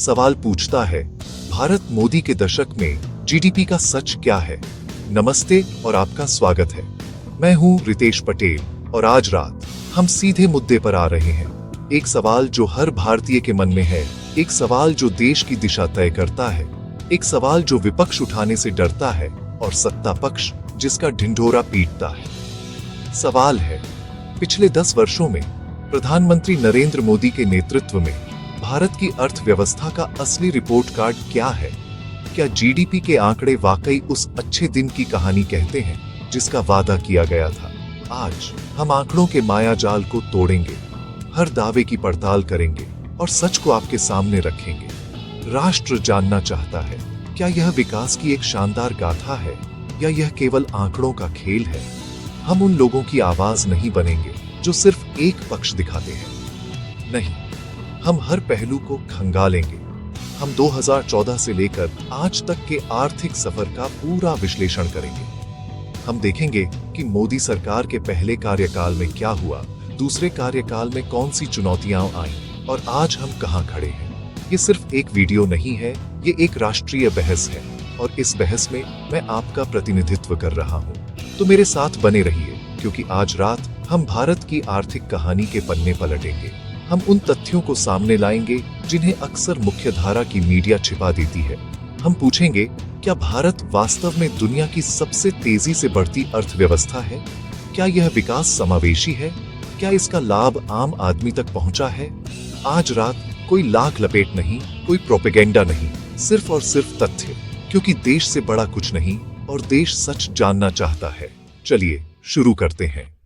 सवाल पूछता है, भारत मोदी के दशक में जीडीपी का सच क्या है। नमस्ते और आपका स्वागत है। मैं हूं रितेश पटेल और आज रात हम सीधे मुद्दे पर आ रहे हैं। एक सवाल जो हर भारतीय के मन में है, एक सवाल जो देश की दिशा तय करता है, एक सवाल जो विपक्ष उठाने से डरता है और सत्ता पक्ष जिसका ढिंढोरा पीटता है। सवाल है, पिछले 10 वर्षों में प्रधानमंत्री नरेंद्र मोदी के नेतृत्व में भारत की अर्थव्यवस्था का असली रिपोर्ट कार्ड क्या है। क्या जीडीपी के आंकड़े वाकई उस अच्छे दिन की कहानी कहते हैं जिसका वादा किया गया था। आज हम आंकड़ों के मायाजाल को तोड़ेंगे, हर दावे की पड़ताल करेंगे और सच को आपके सामने रखेंगे। राष्ट्र जानना चाहता है, क्या यह विकास की एक शानदार गाथा है या यह केवल आंकड़ों का खेल है। हम उन लोगों की आवाज नहीं बनेंगे जो सिर्फ एक पक्ष दिखाते हैं। नहीं, हम हर पहलू को खंगालेंगे। हम 2014 से लेकर आज तक के आर्थिक सफर का पूरा विश्लेषण करेंगे। हम देखेंगे कि मोदी सरकार के पहले कार्यकाल में क्या हुआ, दूसरे कार्यकाल में कौन सी चुनौतियां आईं और आज हम कहां खड़े हैं। ये सिर्फ एक वीडियो नहीं है, ये एक राष्ट्रीय बहस है और इस बहस में मैं आपका प्रतिनिधित्व कर रहा हूं। तो मेरे साथ बने रहिए, क्योंकि आज रात हम भारत की आर्थिक कहानी के पन्ने पलटेंगे। हम उन तथ्यों को सामने लाएंगे जिन्हें अक्सर मुख्यधारा की मीडिया छिपा देती है। हम पूछेंगे, क्या भारत वास्तव में दुनिया की सबसे तेजी से बढ़ती अर्थव्यवस्था है? क्या यह विकास समावेशी है? क्या इसका लाभ आम आदमी तक पहुंचा है? आज रात कोई लाख लपेट नहीं, कोई प्रोपेगेंडा नहीं, सिर्फ और सिर्फ तथ्य, क्योंकि देश से बड़ा कुछ नहीं और देश सच जानना चाहता है। चलिए शुरू करते हैं।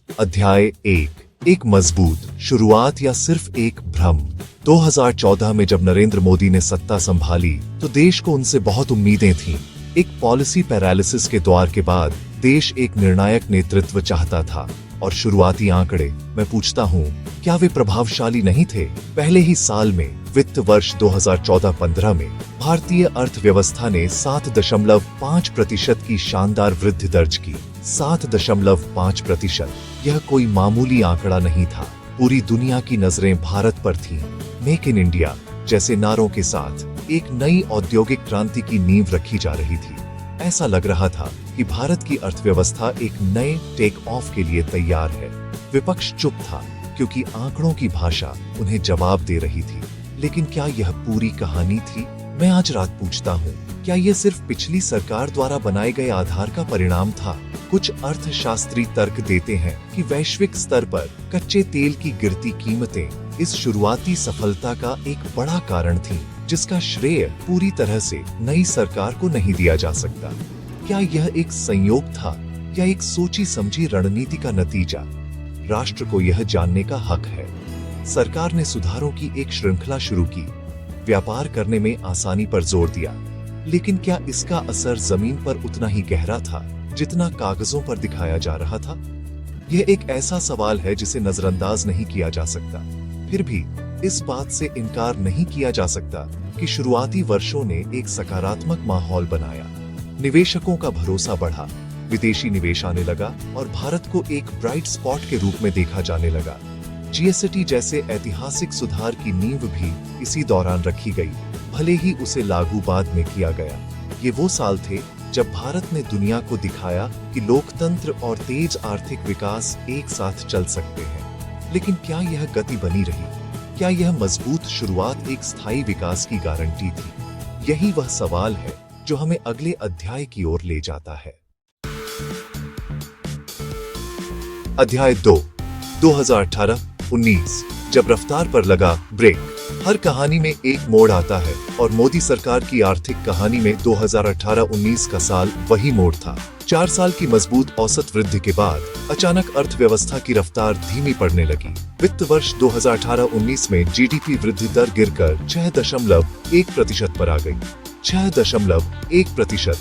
अध्याय 1, एक मजबूत शुरुआत या सिर्फ एक भ्रम। 2014 में जब नरेंद्र मोदी ने सत्ता संभाली तो देश को उनसे बहुत उम्मीदें थीं। एक पॉलिसी पैरालिसिस के दौर के बाद देश एक निर्णायक नेतृत्व चाहता था और शुरुआती आंकड़े, मैं पूछता हूँ, क्या वे प्रभावशाली नहीं थे? पहले ही साल में, वित्त वर्ष 2014-15 में भारतीय अर्थव्यवस्था ने 7.5% की शानदार वृद्धि दर्ज की। 7.5%। यह कोई मामूली आंकड़ा नहीं था। पूरी दुनिया की नजरें भारत पर थीं। मेक इन इंडिया जैसे नारों के साथ एक नई औद्योगिक क्रांति की नींव रखी जा रही थी। ऐसा लग रहा था कि भारत की अर्थव्यवस्था एक नए टेक ऑफ के लिए तैयार है। विपक्ष चुप था क्योंकि आंकड़ों की भाषा उन्हें जवाब दे रही थी। लेकिन क्या यह पूरी कहानी थी? मैं आज रात पूछता हूँ, क्या यह सिर्फ पिछली सरकार द्वारा बनाए गए आधार का परिणाम था? कुछ अर्थशास्त्री तर्क देते हैं कि वैश्विक स्तर पर कच्चे तेल की गिरती कीमतें इस शुरुआती सफलता का एक बड़ा कारण थी, जिसका श्रेय पूरी तरह से नई सरकार को नहीं दिया जा सकता। क्या यह एक संयोग था या एक सोची समझी रणनीति का नतीजा? राष्ट्र को यह जानने का हक है। सरकार ने सुधारों की एक श्रृंखला शुरू की, व्यापार करने में आसानी पर जोर दिया, लेकिन क्या इसका असर जमीन पर उतना ही गहरा था जितना कागजों पर दिखाया जा रहा था? यह एक ऐसा सवाल है जिसे नजरअंदाज नहीं किया जा सकता। फिर भी इस बात से इनकार नहीं किया जा सकता कि शुरुआती वर्षों ने एक सकारात्मक माहौल बनाया। निवेशकों का भरोसा बढ़ा, विदेशी निवेश आने लगा और भारत को एक ब्राइट स्पॉट के रूप में देखा जाने लगा। जीएसटी जैसे ऐतिहासिक सुधार की नींव भी इसी दौरान रखी गई, भले ही उसे लागू बाद में किया गया। ये वो साल थे जब भारत ने दुनिया को दिखाया कि लोकतंत्र और तेज आर्थिक विकास एक साथ चल सकते हैं। लेकिन क्या यह गति बनी रही? क्या यह मजबूत शुरुआत एक स्थायी विकास की गारंटी थी? यही वह सवाल है जो हमें अगले अध्याय की ओर ले जाता है। अध्याय 2, 2018-19। जब रफ्तार पर लगा ब्रेक। हर कहानी में एक मोड़ आता है और मोदी सरकार की आर्थिक कहानी में 2018-19 का साल वही मोड़ था। 4 साल की मजबूत औसत वृद्धि के बाद अचानक अर्थव्यवस्था की रफ्तार धीमी पड़ने लगी। वित्त वर्ष 2018-19 में जीडीपी वृद्धि दर गिरकर 6.1% पर आ गई। 6.1%।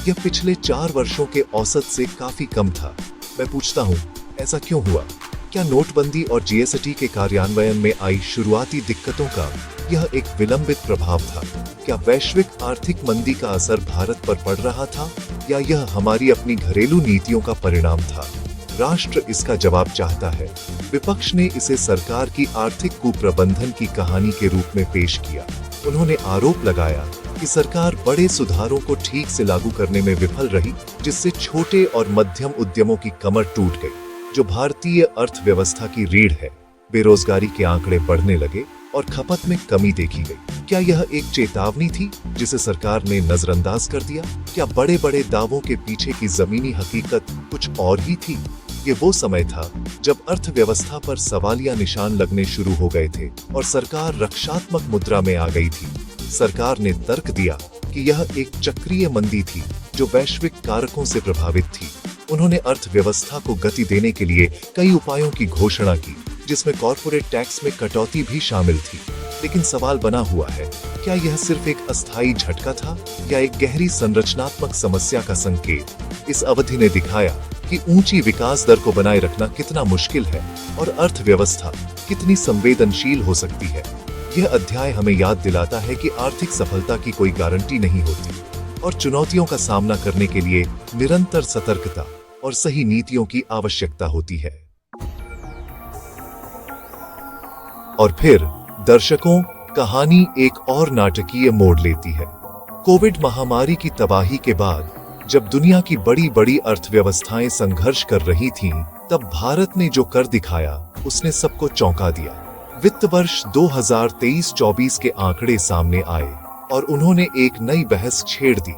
यह पिछले 4 वर्षों के औसत से काफी कम था। मैं पूछता हूँ, ऐसा क्यों हुआ? क्या नोटबंदी और जीएसटी के कार्यान्वयन में आई शुरुआती दिक्कतों का यह एक विलंबित प्रभाव था? क्या वैश्विक आर्थिक मंदी का असर भारत पर पड़ रहा था या यह हमारी अपनी घरेलू नीतियों का परिणाम था? राष्ट्र इसका जवाब चाहता है। विपक्ष ने इसे सरकार की आर्थिक कुप्रबंधन की कहानी के रूप में पेश किया। उन्होंने आरोप लगाया कि सरकार बड़े सुधारों को ठीक से लागू करने में विफल रही, जिससे छोटे और मध्यम उद्यमों की कमर टूट गई, जो भारतीय अर्थव्यवस्था की रीढ़ है। बेरोजगारी के आंकड़े बढ़ने लगे और खपत में कमी देखी गई। क्या यह एक चेतावनी थी जिसे सरकार ने नजरअंदाज कर दिया? क्या बड़े बड़े दावों के पीछे की जमीनी हकीकत कुछ और ही थी? ये वो समय था जब अर्थव्यवस्था पर सवालिया निशान लगने शुरू हो गए थे और सरकार रक्षात्मक मुद्रा में आ गई थी। सरकार ने तर्क दिया कि यह एक चक्रीय मंदी थी जो वैश्विक कारकों से प्रभावित थी। उन्होंने अर्थव्यवस्था को गति देने के लिए कई उपायों की घोषणा की, जिसमें कॉर्पोरेट टैक्स में कटौती भी शामिल थी। लेकिन सवाल बना हुआ है, क्या यह सिर्फ एक अस्थायी झटका था या एक गहरी संरचनात्मक समस्या का संकेत? इस अवधि ने दिखाया कि ऊंची विकास दर को बनाए रखना कितना मुश्किल है और अर्थव्यवस्था कितनी संवेदनशील हो सकती है। यह अध्याय हमें याद दिलाता है कि आर्थिक सफलता की कोई गारंटी नहीं होती और चुनौतियों का सामना करने के लिए निरंतर सतर्कता और सही नीतियों की आवश्यकता होती है। और फिर दर्शकों, कहानी एक और नाटकीय मोड़ लेती है। कोविड महामारी की तबाही के बाद जब दुनिया की बड़ी बड़ी अर्थव्यवस्थाएं संघर्ष कर रही थीं, तब भारत ने जो कर दिखाया उसने सबको चौंका दिया। वित्त वर्ष 2023-24 के आंकड़े सामने आए और उन्होंने एक नई बहस छेड़ दी।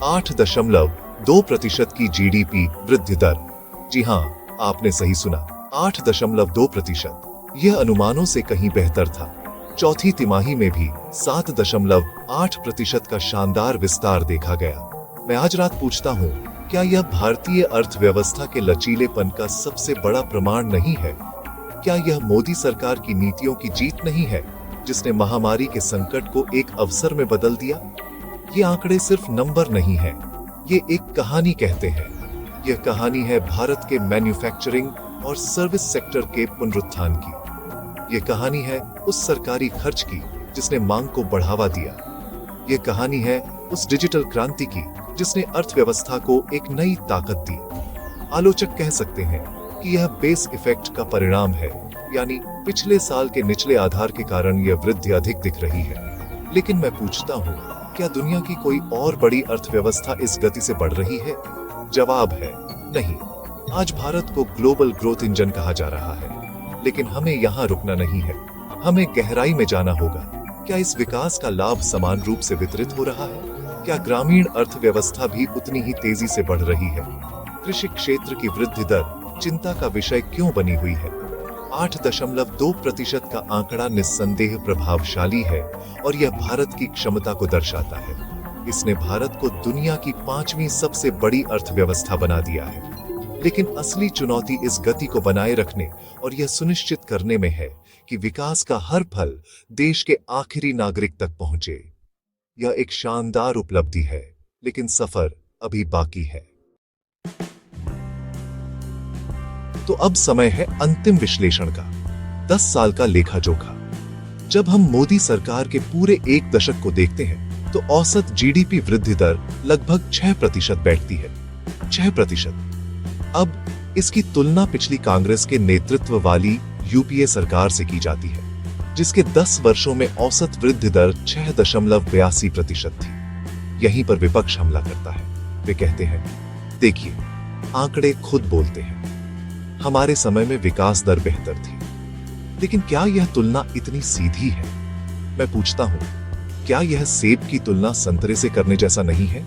8.2% की जीडीपी वृद्धि दर। जी हां, आपने सही सुना, 8.2%। यह अनुमानों से कहीं बेहतर था। चौथी तिमाही में भी 7.8% का शानदार विस्तार देखा गया। मैं आज रात पूछता हूँ, क्या यह भारतीय अर्थव्यवस्था के लचीलेपन का सबसे बड़ा प्रमाण नहीं है? क्या यह मोदी सरकार की नीतियों की जीत नहीं है, जिसने महामारी के संकट को एक अवसर में बदल दिया? ये आंकड़े सिर्फ नंबर नहीं है, ये एक कहानी कहते हैं। यह कहानी है भारत के मैन्युफैक्चरिंग और सर्विस सेक्टर के पुनरुत्थान की। यह कहानी है उस सरकारी खर्च की जिसने मांग को बढ़ावा दिया। यह कहानी है उस डिजिटल क्रांति की जिसने अर्थव्यवस्था को एक नई ताकत दी। आलोचक कह सकते हैं कि यह बेस इफेक्ट का परिणाम है, यानी पिछले साल के निचले आधार के कारण यह वृद्धि अधिक दिख रही है। लेकिन मैं पूछता हूँ, क्या दुनिया की कोई और बड़ी अर्थव्यवस्था इस गति से बढ़ रही है? जवाब है नहीं। आज भारत को ग्लोबल ग्रोथ इंजन कहा जा रहा है, लेकिन हमें यहाँ रुकना नहीं है, हमें गहराई में जाना होगा। क्या इस विकास का लाभ समान रूप से वितरित हो रहा है? क्या ग्रामीण अर्थव्यवस्था भी उतनी ही तेजी से बढ़ रही है? कृषि क्षेत्र की वृद्धि दर चिंता का विषय क्यों बनी हुई है? 8.2% का आंकड़ा निस्संदेह प्रभावशाली है और यह भारत की क्षमता को दर्शाता है। इसने भारत को दुनिया की 5वीं सबसे बड़ी अर्थव्यवस्था बना दिया है। लेकिन असली चुनौती इस गति को बनाए रखने और यह सुनिश्चित करने में है कि विकास का हर फल देश के आखिरी नागरिक तक पहुंचे। यह एक शानदार उपलब्धि है, लेकिन सफर अभी बाकी है। तो अब समय है अंतिम विश्लेषण का, 10 साल का लेखा जोखा। जब हम मोदी सरकार के पूरे एक दशक को देखते हैं, तो औसत जीडीपी वृद्धि दर लगभग 6% बैठती है। 6%। अब इसकी तुलना पिछली कांग्रेस के नेतृत्व वाली यूपीए सरकार से की जाती है, जिसके 10 वर्षों में औसत वृद्धि दर 6.82% थी। यहीं पर विपक्ष हमला करता है। वे कहते हैं, देखिए, आंकड़े खुद बोलते हैं, हमारे समय में विकास दर बेहतर थी। लेकिन क्या यह तुलना इतनी सीधी है? मैं पूछता हूं, क्या यह सेब की तुलना संतरे से करने जैसा नहीं है?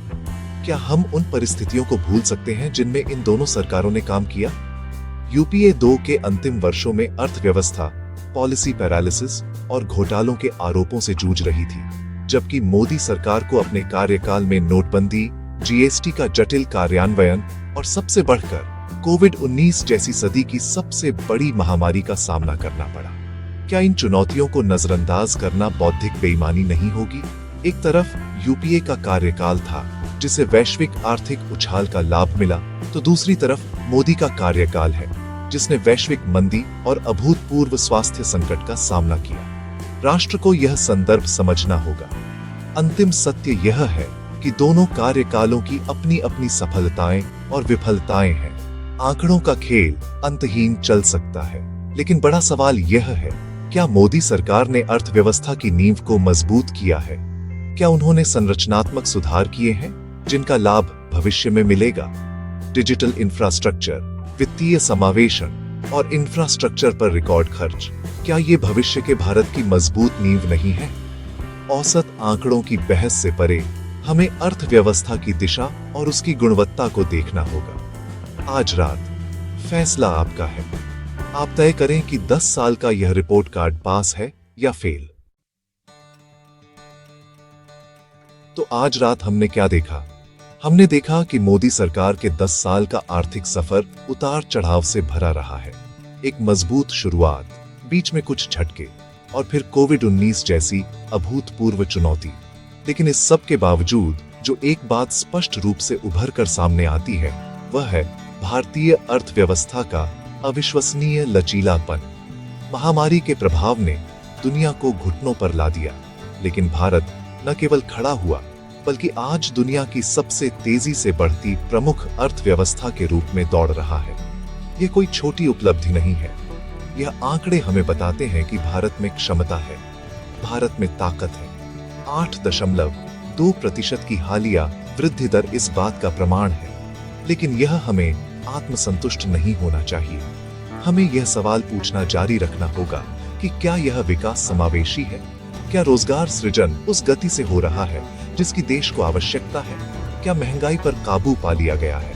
क्या हम उन परिस्थितियों को भूल सकते हैं जिनमें इन दोनों सरकारों ने काम किया? यूपीए 2 के अंतिम वर्षों में अर्थव्यवस्था पॉलिसी पैरालिसिस और घोटालों के आरोपों से जूझ रही थी, जबकि मोदी सरकार को अपने कार्यकाल में नोटबंदी, जीएसटी का जटिल कार्यान्वयन और सबसे बढ़कर कोविड-19 जैसी सदी की सबसे बड़ी महामारी का सामना करना पड़ा। क्या इन चुनौतियों को नजरअंदाज करना बौद्धिक बेईमानी नहीं होगी? एक तरफ यूपीए का कार्यकाल था जिसे वैश्विक आर्थिक उछाल का लाभ मिला, तो दूसरी तरफ मोदी का कार्यकाल है जिसने वैश्विक मंदी और अभूतपूर्व स्वास्थ्य संकट का सामना किया। राष्ट्र को यह संदर्भ समझना होगा। अंतिम सत्य यह है कि दोनों कार्यकालों की अपनी अपनी सफलताएं और विफलताएं हैं। आंकड़ों का खेल अंतहीन चल सकता है, लेकिन बड़ा सवाल यह है, क्या मोदी सरकार ने अर्थव्यवस्था की नींव को मजबूत किया है? क्या उन्होंने संरचनात्मक सुधार किए हैं जिनका लाभ भविष्य में मिलेगा? डिजिटल इंफ्रास्ट्रक्चर, वित्तीय समावेशन और इंफ्रास्ट्रक्चर पर रिकॉर्ड खर्च, क्या ये भविष्य के भारत की मजबूत नींव नहीं है? औसत आंकड़ों की बहस से परे हमें अर्थव्यवस्था की दिशा और उसकी गुणवत्ता को देखना होगा। आज रात फैसला आपका है। आप तय करें कि 10 साल का यह रिपोर्ट कार्ड पास है या फेल। तो आज रात हमने क्या देखा? हमने देखा कि मोदी सरकार के 10 साल का आर्थिक सफर उतार चढ़ाव से भरा रहा है। एक मजबूत शुरुआत, बीच में कुछ झटके और फिर कोविड-19 जैसी अभूतपूर्व चुनौती। लेकिन इस सब के बावजूद जो एक बात स्पष्ट रूप से उभर कर सामने आती है, वह है भारतीय अर्थव्यवस्था का अविश्वसनीय लचीलापन। महामारी के प्रभाव ने दुनिया को घुटनों पर ला दिया, लेकिन भारत न केवल खड़ा हुआ, बल्कि आज दुनिया की सबसे तेजी से बढ़ती प्रमुख अर्थव्यवस्था के रूप में दौड़ रहा है। यह कोई छोटी उपलब्धि नहीं है। यह आंकड़े हमें बताते हैं कि भारत में क्षमता है, भारत में ताकत है। 8.2% की हालिया वृद्धि दर इस बात का प्रमाण है। लेकिन यह हमें आत्मसंतुष्ट नहीं होना चाहिए। हमें यह सवाल पूछना जारी रखना होगा कि क्या यह विकास समावेशी है? क्या रोजगार सृजन उस गति से हो रहा है जिसकी देश को आवश्यकता है? क्या महंगाई पर काबू पा लिया गया है?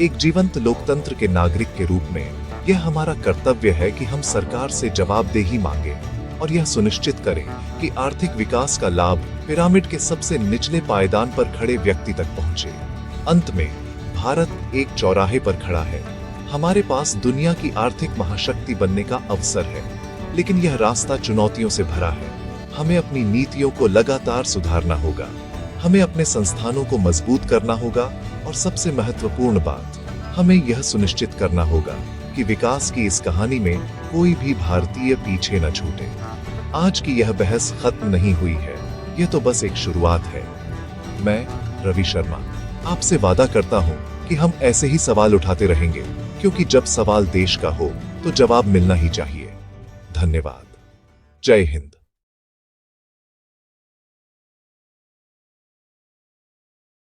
एक जीवंत लोकतंत्र के नागरिक के रूप में यह हमारा कर्तव्य है कि हम सरकार से जवाबदेही मांगे और यह सुनिश्चित करें कि आर्थिक विकास का लाभ पिरामिड के सबसे निचले पायदान पर खड़े व्यक्ति तक पहुंचे। अंत में भारत एक चौराहे पर खड़ा है। हमारे पास दुनिया की आर्थिक महाशक्ति बनने का अवसर है, लेकिन यह रास्ता चुनौतियों से भरा है। हमें अपनी नीतियों को लगातार सुधारना होगा, हमें अपने संस्थानों को मजबूत करना होगा और सबसे महत्वपूर्ण बात, हमें यह सुनिश्चित करना होगा कि विकास की इस कहानी में कोई भी भारतीय पीछे न छूटे। आज की यह बहस खत्म नहीं हुई है, यह तो बस एक शुरुआत है। मैं रवि शर्मा आपसे वादा करता हूं कि हम ऐसे ही सवाल उठाते रहेंगे, क्योंकि जब सवाल देश का हो तो जवाब मिलना ही चाहिए। धन्यवाद। जय हिंद।